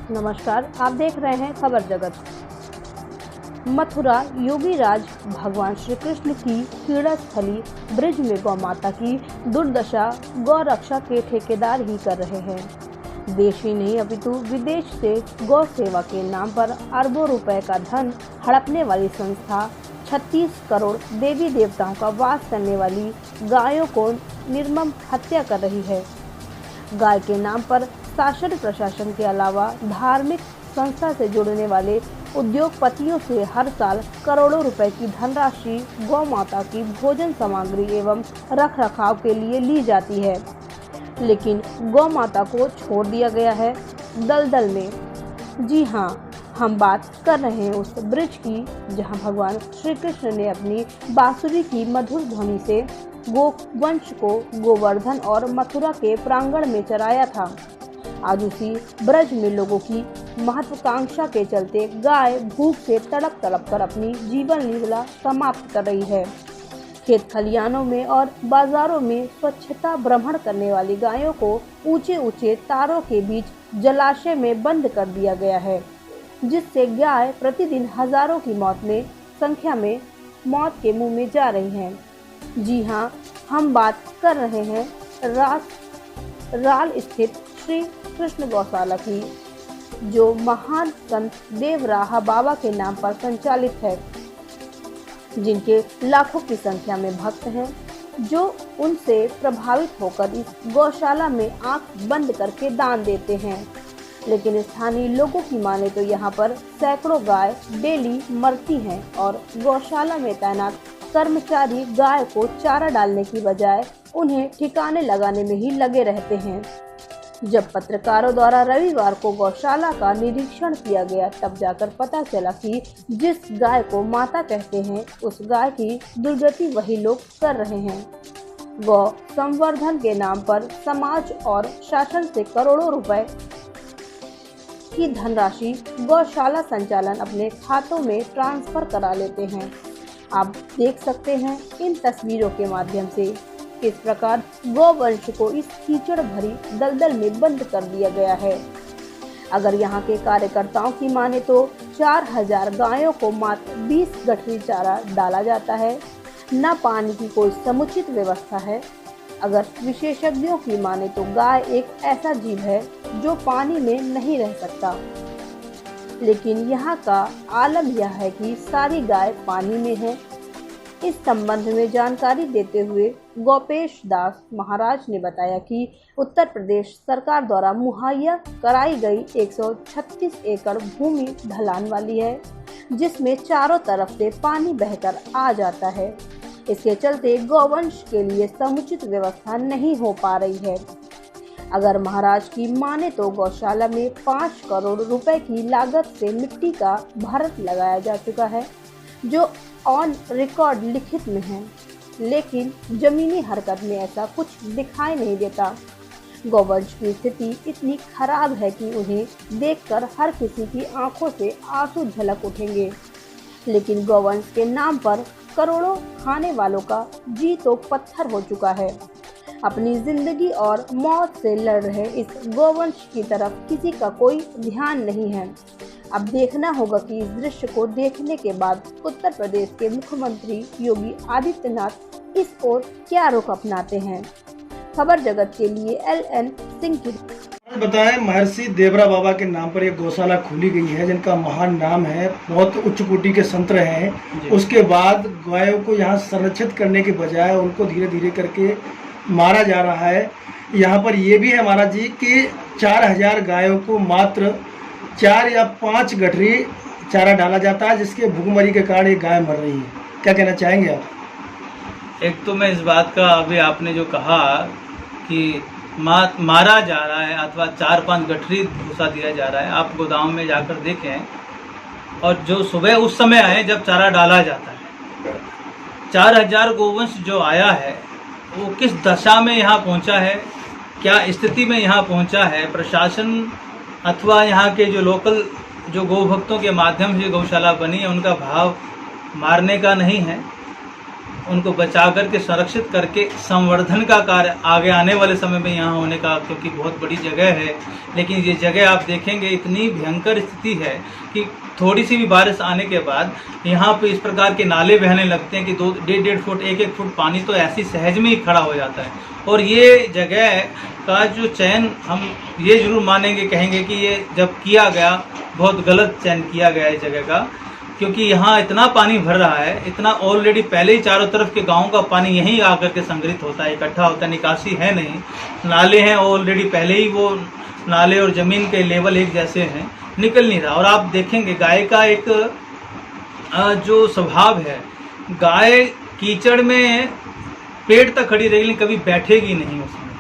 नमस्कार, आप देख रहे हैं खबर जगत। मथुरा योगी राज भगवान श्री कृष्ण की क्रीड़ा स्थली ब्रिज में गौ माता की दुर्दशा गौ रक्षा के ठेकेदार ही कर रहे हैं। देश ही नहीं अपितु विदेश से गौ सेवा के नाम पर अरबों रुपए का धन हड़पने वाली संस्था 36 करोड़ देवी देवताओं का वास करने वाली गायों को निर्मम हत्या कर रही है। गाय के नाम पर शासन प्रशासन के अलावा धार्मिक संस्था से जुड़ने वाले उद्योगपतियों से हर साल करोड़ों रुपए की धनराशि गौ माता की भोजन सामग्री एवं रख रखाव के लिए ली जाती है, लेकिन गौ माता को छोड़ दिया गया है दलदल में। जी हाँ, हम बात कर रहे हैं उस ब्रिज की जहां भगवान श्री कृष्ण ने अपनी बांसुरी की मधुर ध्वनि से गोवंश को गोवर्धन और मथुरा के प्रांगण में चराया था। आज उसी ब्रज में लोगों की महत्वाकांक्षा के चलते गाय भूख से तड़प तड़प कर अपनी जीवन लीला समाप्त कर रही है। खेत खलियानों में और बाजारों में स्वच्छता भ्रमण करने वाली गायों को ऊंचे ऊंचे तारों के बीच जलाशय में बंद कर दिया गया है, जिससे गाय प्रतिदिन हजारों की संख्या में मौत के मुंह में जा रही हैं। जी हाँ, हम बात कर रहे हैं राल स्थित श्री कृष्ण गौशाला की, जो महान संत देवराहा बाबा के नाम पर संचालित है, जिनके लाखों की संख्या में भक्त हैं, जो उनसे प्रभावित होकर इस गौशाला में आंख बंद करके दान देते हैं। लेकिन स्थानीय लोगों की माने तो यहाँ पर सैकड़ों गाय डेली मरती हैं और गौशाला में तैनात कर्मचारी गाय को चारा डालने की बजाय उन्हें ठिकाने लगाने में ही लगे रहते हैं। जब पत्रकारों द्वारा रविवार को गौशाला का निरीक्षण किया गया, तब जाकर पता चला कि जिस गाय को माता कहते हैं, उस गाय की दुर्गति वही लोग कर रहे हैं। गौ संवर्धन के नाम पर समाज और शासन से करोड़ों रुपए की धनराशि गौशाला संचालन अपने खातों में ट्रांसफर करा लेते हैं। आप देख सकते हैं इन तस्वीरों के माध्यम से किस प्रकार गौवंश को इस कीचड़ भरी दलदल में बंद कर दिया गया है। अगर यहाँ के कार्यकर्ताओं की माने तो 4000 गायों को मात्र 20 गठरी चारा डाला जाता है, न पानी की कोई समुचित व्यवस्था है। अगर विशेषज्ञों की माने तो गाय एक ऐसा जीव है जो पानी में नहीं रह सकता, लेकिन यहाँ का आलम यह है कि सारी गाय पानी में है। इस संबंध में जानकारी देते हुए गोपेश दास महाराज ने बताया कि उत्तर प्रदेश सरकार द्वारा मुहैया कराई गई 136 एकड़ भूमि ढलान वाली है, जिसमें चारों तरफ से पानी बहकर आ जाता है। इसके चलते गौवंश के लिए समुचित व्यवस्था नहीं हो पा रही है। अगर महाराज की माने तो गौशाला में 5 करोड़ रुपए की लागत से मिट्टी का भरत लगाया जा चुका है, जो ऑन रिकॉर्ड लिखित में है, लेकिन जमीनी हरकत में ऐसा कुछ दिखाई नहीं देता। गौवंश की स्थिति इतनी खराब है कि उन्हें देखकर हर किसी की आंखों से आंसू झलक उठेंगे, लेकिन गौवंश के नाम पर करोड़ों खाने वालों का जी तो पत्थर हो चुका है। अपनी जिंदगी और मौत से लड़ रहे इस गौवंश की तरफ किसी का कोई ध्यान नहीं है। अब देखना होगा कि इस दृश्य को देखने के बाद उत्तर प्रदेश के मुख्यमंत्री योगी आदित्यनाथ इस ओर क्या रुख अपनाते हैं। खबर जगत के लिए LN सिंह की बताएं। महर्षि देवरा बाबा के नाम पर एक गौशाला खोली गई है, जिनका महान नाम है, बहुत उच्च कोटि के संत रहे हैं। उसके बाद गायों को यहाँ संरक्षित करने के बजाय उनको धीरे धीरे करके मारा जा रहा है। यहाँ पर ये भी है महाराज जी कि 4000 गायों को मात्र 4 या 5 गठरी चारा डाला जाता है, जिसके भूखमरी के कारण एक गाय मर रही है। क्या कहना चाहेंगे आप? एक तो मैं इस बात का, अभी आपने जो कहा कि मारा जा रहा है अथवा 4-5 गठरी भूसा दिया जा रहा है, आप गोदाम में जाकर देखें और जो सुबह उस समय आए जब चारा डाला जाता है, 4000 गोवंश जो आया है वो किस दशा में यहाँ पहुँचा है, क्या स्थिति में यहाँ पहुँचा है। प्रशासन अथवा यहाँ के जो लोकल जो गौ भक्तों के माध्यम से गौशाला बनी है, उनका भाव मारने का नहीं है। उनको बचा करके संरक्षित करके संवर्धन का कार्य आगे आने वाले समय में यहाँ होने का, क्योंकि बहुत बड़ी जगह है। लेकिन ये जगह आप देखेंगे इतनी भयंकर स्थिति है कि थोड़ी सी भी बारिश आने के बाद यहाँ पे इस प्रकार के नाले बहने लगते हैं कि 2-1.5 फुट 1-1 फुट पानी तो ऐसी सहज में ही खड़ा हो जाता है। और ये जगह का जो चयन हम ये जरूर मानेंगे, कहेंगे कि ये जब किया गया बहुत गलत चयन किया गया इस जगह का, क्योंकि यहाँ इतना पानी भर रहा है, इतना ऑलरेडी पहले ही चारों तरफ के गांव का पानी यहीं आकर के संग्रहित होता है, इकट्ठा होता है, निकासी है नहीं, नाले हैं ऑलरेडी पहले ही, वो नाले और ज़मीन के लेवल एक जैसे हैं, निकल नहीं रहा। और आप देखेंगे गाय का एक जो स्वभाव है, गाय कीचड़ में पेट तक खड़ी रहेगी लेकिन कभी बैठेगी नहीं उसमें,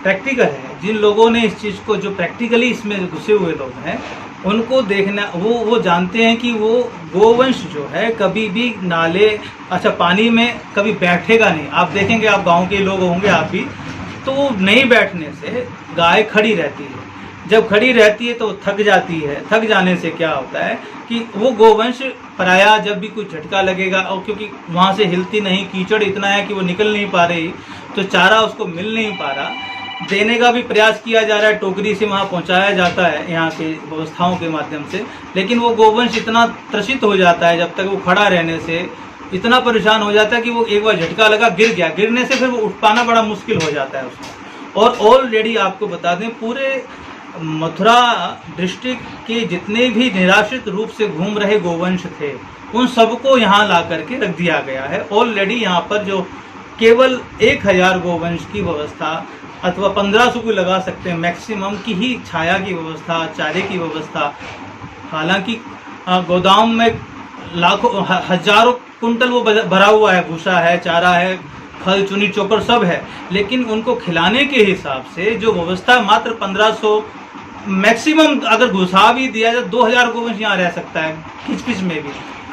प्रैक्टिकल है। जिन लोगों ने इस चीज़ को, जो प्रैक्टिकली इसमें घुसे हुए लोग हैं, उनको देखना, वो जानते हैं कि वो गोवंश जो है कभी भी नाले पानी में कभी बैठेगा नहीं। आप देखेंगे, आप गांव के लोग होंगे आप भी, तो वो नहीं बैठने से गाय खड़ी रहती है। जब खड़ी रहती है तो थक जाती है, थक जाने से क्या होता है कि वो गोवंश पराया जब भी कुछ झटका लगेगा, और क्योंकि वहाँ से हिलती नहीं, कीचड़ इतना है कि वो निकल नहीं पा रही, तो चारा उसको मिल नहीं पा रहा, देने का भी प्रयास किया जा रहा है, टोकरी से वहाँ पहुँचाया जाता है यहाँ के व्यवस्थाओं के माध्यम से, लेकिन वो गोवंश इतना त्रसित हो जाता है, जब तक वो खड़ा रहने से इतना परेशान हो जाता है कि वो एक बार झटका लगा, गिर गया, गिरने से फिर वो उठ पाना बड़ा मुश्किल हो जाता है उसको। और ऑलरेडी आपको बता दें, पूरे मथुरा डिस्ट्रिक्ट के जितने भी निराश्रित रूप से घूम रहे गोवंश थे, उन सबको यहाँ ला करके रख दिया गया है। ऑलरेडी यहाँ पर जो केवल 1000 गोवंश की व्यवस्था अथवा 1500 को लगा सकते हैं मैक्सिमम की ही छाया की व्यवस्था, चारे की व्यवस्था, हालांकि गोदाम में लाखों हजारों कुंटल वो भरा हुआ है, भूसा है, चारा है, खल चुनी चोकर सब है, लेकिन उनको खिलाने के हिसाब से जो व्यवस्था मात्र 1500 मैक्सिमम, अगर घुसा भी दिया जाए 2000 गोवंश यहाँ रह सकता है खिच में भी।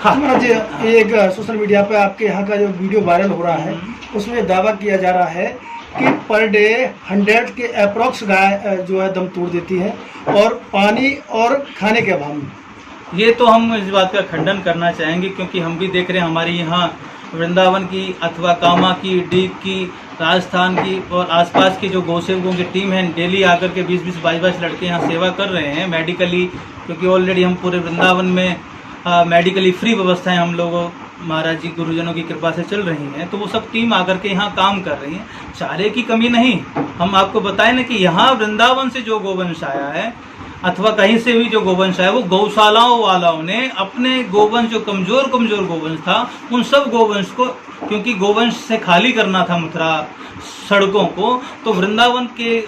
महाराज, एक सोशल मीडिया पे आपके यहाँ का जो वीडियो वायरल हो रहा है, उसमें दावा किया जा रहा है कि पर डे 100 के अप्रॉक्स गाय जो है दम तोड़ देती है, और पानी और खाने के अभाव में। ये तो हम इस बात का खंडन करना चाहेंगे, क्योंकि हम भी देख रहे हैं हमारी यहाँ वृंदावन की अथवा कामा की, डीग की, राजस्थान की और आसपास की जो गौसेवकों की टीम है, डेली आकर के 20-20, 22-22 लड़के यहाँ सेवा कर रहे हैं मेडिकली, क्योंकि ऑलरेडी हम पूरे वृंदावन में मेडिकली फ्री व्यवस्थाएं हम लोगों महाराज जी गुरुजनों की कृपा से चल रही हैं। तो वो सब टीम आकर के यहाँ काम कर रही है, चारे की कमी नहीं। हम आपको बताएं ना कि यहाँ वृंदावन से जो गोवंश आया है अथवा कहीं से भी जो गोवंश है, वो गौशालाओं वालों ने अपने गोवंश, जो कमज़ोर गोवंश था, उन सब गोवंश को, क्योंकि गोवंश से खाली करना था मथुरा सड़कों को, तो वृंदावन के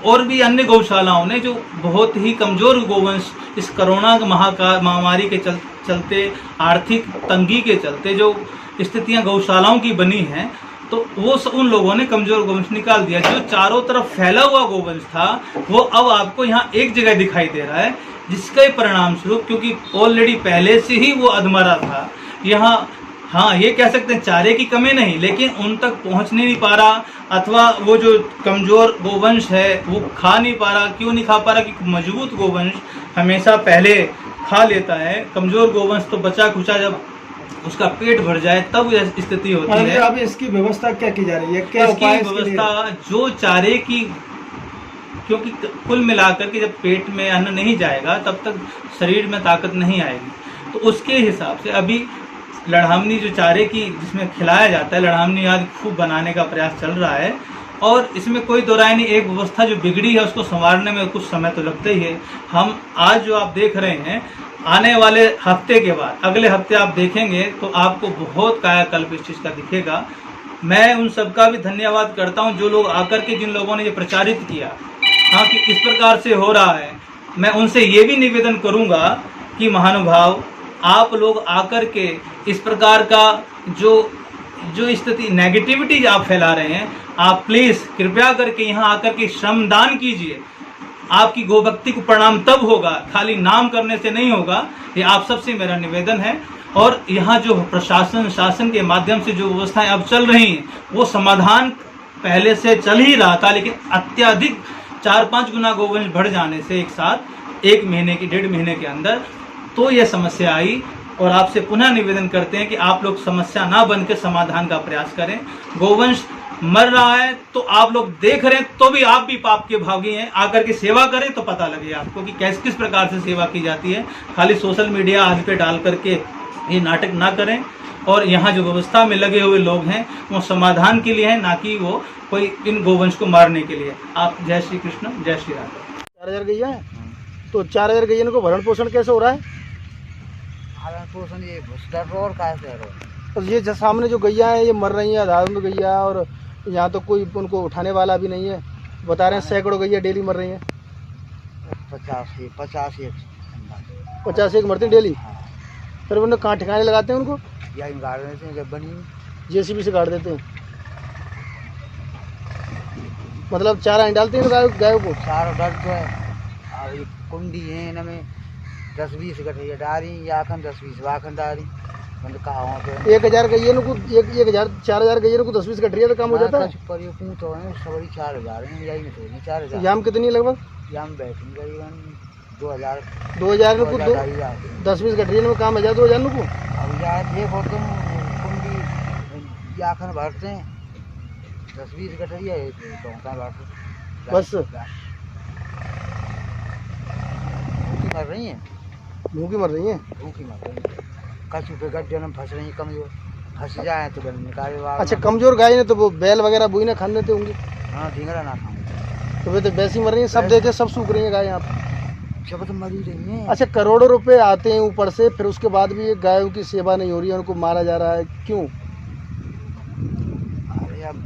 और भी अन्य गौशालाओं ने जो बहुत ही कमज़ोर गोवंश इस कोरोना महामारी के चलते, आर्थिक तंगी के चलते जो स्थितियां गौशालाओं की बनी हैं, तो वो उन लोगों ने कमज़ोर गोवंश निकाल दिया। जो चारों तरफ फैला हुआ गोवंश था, वो अब आपको यहाँ एक जगह दिखाई दे रहा है, जिसके परिणाम स्वरूप, क्योंकि ऑलरेडी पहले से ही वो अधमरा था यहाँ, हाँ ये कह सकते हैं चारे की कमी नहीं, लेकिन उन तक पहुँच नहीं पा रहा, अथवा वो जो कमज़ोर गोवंश है वो खा नहीं पा रहा। क्यों नहीं खा पा रहा? क्योंकि मजबूत गोवंश हमेशा पहले खा लेता है, कमज़ोर गोवंश तो बचा खुचा जब उसका पेट भर जाए तब यह स्थिति होती है। अब इसकी व्यवस्था क्या की जा रही है, क्या उपाय? इसकी व्यवस्था जो चारे की, क्योंकि कुल मिलाकर के जब पेट में अन्न नहीं जाएगा तब तक शरीर में ताकत नहीं आएगी, तो उसके हिसाब से अभी लड़हामनी जो चारे की जिसमें खिलाया जाता है, लड़हामनी आदि खूब बनाने का प्रयास चल रहा है, और इसमें कोई दो राय नहीं। एक व्यवस्था जो बिगड़ी है उसको संवारने में कुछ समय तो लगता ही है। हम आज जो आप देख रहे हैं, आने वाले हफ्ते के बाद अगले हफ्ते आप देखेंगे तो आपको बहुत कायाकल्प इस चीज़ का दिखेगा। मैं उन सबका भी धन्यवाद करता हूं जो लोग आकर के, जिन लोगों ने ये प्रचारित किया, हाँ, कि इस प्रकार से हो रहा है। मैं उनसे ये भी निवेदन करूंगा कि महानुभाव, आप लोग आकर के इस प्रकार का जो स्थिति, नेगेटिविटी आप फैला रहे हैं, आप प्लीज़ कृपया करके यहाँ आकर के श्रमदान कीजिए। आपकी गोभक्ति को प्रणाम तब होगा, खाली नाम करने से नहीं होगा। ये आप सबसे मेरा निवेदन है। और यहाँ जो प्रशासन, शासन के माध्यम से जो व्यवस्थाएं अब चल रही हैं, वो समाधान पहले से चल ही रहा था, लेकिन अत्यधिक 4-5 गुना गोवंश बढ़ जाने से एक साथ 1 महीने की 1.5 महीने के अंदर तो ये समस्या आई। और आपसे पुनः निवेदन करते हैं कि आप लोग समस्या ना बन के समाधान का प्रयास करें। गोवंश मर रहा है तो आप लोग देख रहे हैं तो भी आप भी पाप के भागी हैं। आकर के सेवा करें तो पता लगे आपको कि किस प्रकार से सेवा की जाती है। खाली सोशल मीडिया आदि पे डाल करके ये नाटक ना करें। और यहाँ जो व्यवस्था में लगे हुए लोग हैं वो समाधान के लिए हैं, ना कि वो कोई इन गोवंश को मारने के लिए। आप जय श्री कृष्ण, जय श्री राम। 4000 गैया है, तो 4000 गैया को भरण पोषण कैसे हो रहा है? भरण पोषण ये भूसडर और कैसे हो? तो ये जो सामने जो गैया है ये मर रही है, आधार में गैया, और यहाँ तो कोई उनको उठाने वाला भी नहीं है। बता रहे हैं सैकड़ों गैया डेली मर रही हैं। 50 एक मरती हैं डेली। फिर उन्हें कहाँ ठिकाने लगाते हैं उनको? यही गाड़ देते हैं जब बनी, जेसीबी से गाड़ देते हैं। मतलब चारा नहीं डालते हैं गायों को? सारा डर तो है। अब ये कुंडी है इनमें 10-20 गठरिया डाली, या 10-20 वाखन डाली, मतलब कहा तो 1000 गैया को 4000 गैया को 10-20 गठरिया तो काम हो जाता है। पर ये तो है सबरी 4000 है, यही में थोड़ी 4000। याम कितनी है लगभग? याम बैठेंगे करीबन 2000 को 10-20 गठरिया में काम हो जाए 2000 को। अब यार देखो तुम कुंडी याखन भरते हैं 10-20 गठरिया है तो भरते बस मर रही हैं, भूखी मर रही हैं। भूखी मर रही हैं। कछु पे गड्ढे में फंस रही हैं, कमजोर फंस जाए तो गल निकाले। अच्छा, कमजोर गाय ने तो वो बैल वगैरह बुई ना खाने देते होंगे। हाँ, ढींगरा ना खाऊं तो वे तो वैसी मर रही हैं। सब देखे सब सूख रही हैं गाय यहाँ पे। सब तो मरी रही हैं। अच्छा, करोड़ों रुपए आते हैं ऊपर से, फिर उसके बाद भी ये गायों की सेवा नहीं हो रही है, उनको मारा जा रहा है, क्यों? अरे अब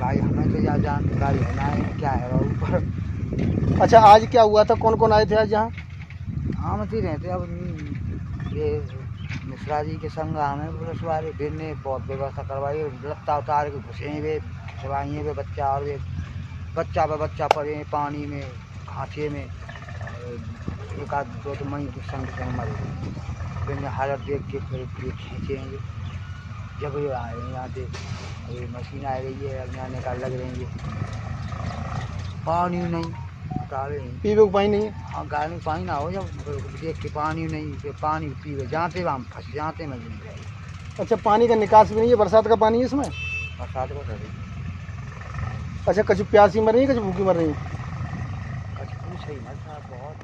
भाई हमें तो यार जानकारी है ना है क्या है ऊपर। अच्छा, आज क्या हुआ था? कौन कौन आए थे आज यहाँ? हम तो रहते अब ये मिश्रा जी के संग हमें पुलिस वाले फिर ने बहुत व्यवस्था करवाई, लत्ता उतार के घुसे वे खिलवाइए वे बच्चा, और वे बच्चा पड़े पानी में हाथे में। एक आध दो तो मई संग मरे। फिर ने हालत देख के फिर खींचेंगे। जब ये आए यहाँ से ये मशीन आ रही है, अब यहाँ निकाल लग रही है। पानी नहीं पीवे को पानी नहीं है। हाँ, गाय में पानी ना हो, जब देख के पानी नहीं, फिर पानी पीवे जाते हम फंस जाते में। अच्छा, पानी का निकास भी नहीं है? बरसात का पानी है इसमें? बरसात को अच्छा, कछु प्यासी मर रही है, कछु भूखी मर रही है? कछु सही मत बहुत।